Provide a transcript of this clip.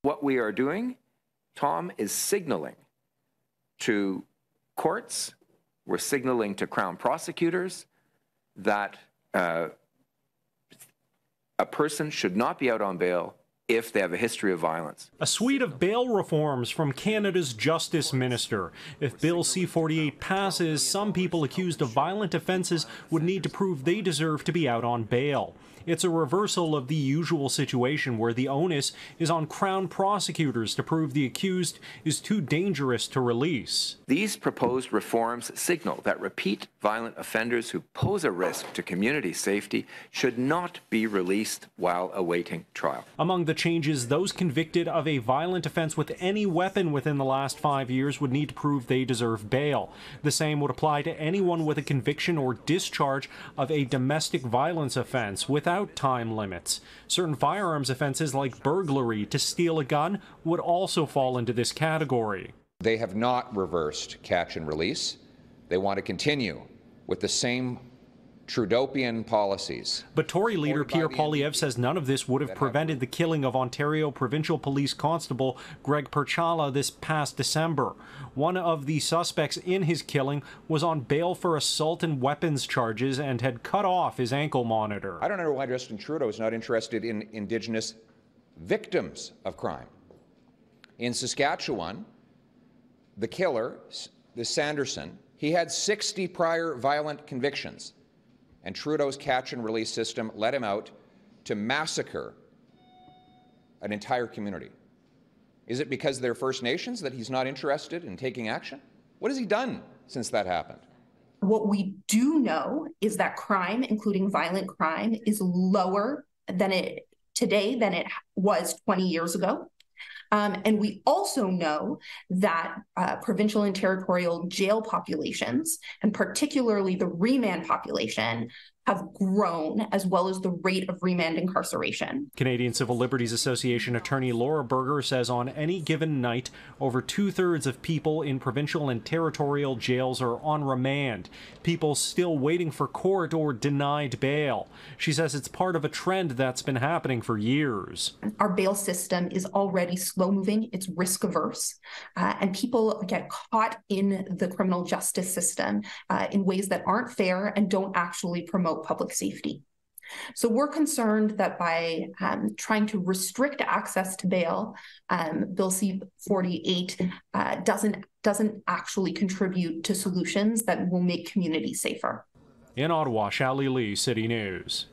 What we are doing, Tom, is signaling to courts, we're signaling to Crown prosecutors that a person should not be out on bail if they have a history of violence. A suite of bail reforms from Canada's Justice Minister. If Bill C-48 passes, some people accused of violent offences would need to prove they deserve to be out on bail. It's a reversal of the usual situation where the onus is on Crown prosecutors to prove the accused is too dangerous to release. These proposed reforms signal that repeat violent offenders who pose a risk to community safety should not be released while awaiting trial. Among the changes, those convicted of a violent offence with any weapon within the last 5 years would need to prove they deserve bail. The same would apply to anyone with a conviction or discharge of a domestic violence offence without time limits. Certain firearms offences like burglary to steal a gun would also fall into this category. They have not reversed catch and release. They want to continue with the same Trudeaupian policies. But Tory leader Pierre Poilievre says none of this would have prevented the killing of Ontario Provincial Police Constable Greg Perchala this past December. One of the suspects in his killing was on bail for assault and weapons charges and had cut off his ankle monitor. I don't know why Justin Trudeau is not interested in Indigenous victims of crime. In Saskatchewan, the killer, this Sanderson, he had 60 prior violent convictions. And Trudeau's catch and release system let him out to massacre an entire community. Is it because they're First Nations that he's not interested in taking action? What has he done since that happened? What we do know is that crime, including violent crime, is lower today than it was 20 years ago. And we also know that provincial and territorial jail populations, and particularly the remand population, have grown, as well as the rate of remand incarceration. Canadian Civil Liberties Association attorney Laura Berger says on any given night, over 2/3 of people in provincial and territorial jails are on remand, people still waiting for court or denied bail. She says it's part of a trend that's been happening for years. Our bail system is already slow-moving, it's risk-averse, and people get caught in the criminal justice system in ways that aren't fair and don't actually promote public safety. So we're concerned that by trying to restrict access to bail, Bill C-48 doesn't actually contribute to solutions that will make communities safer. In Ottawa, Shally Lee, City News.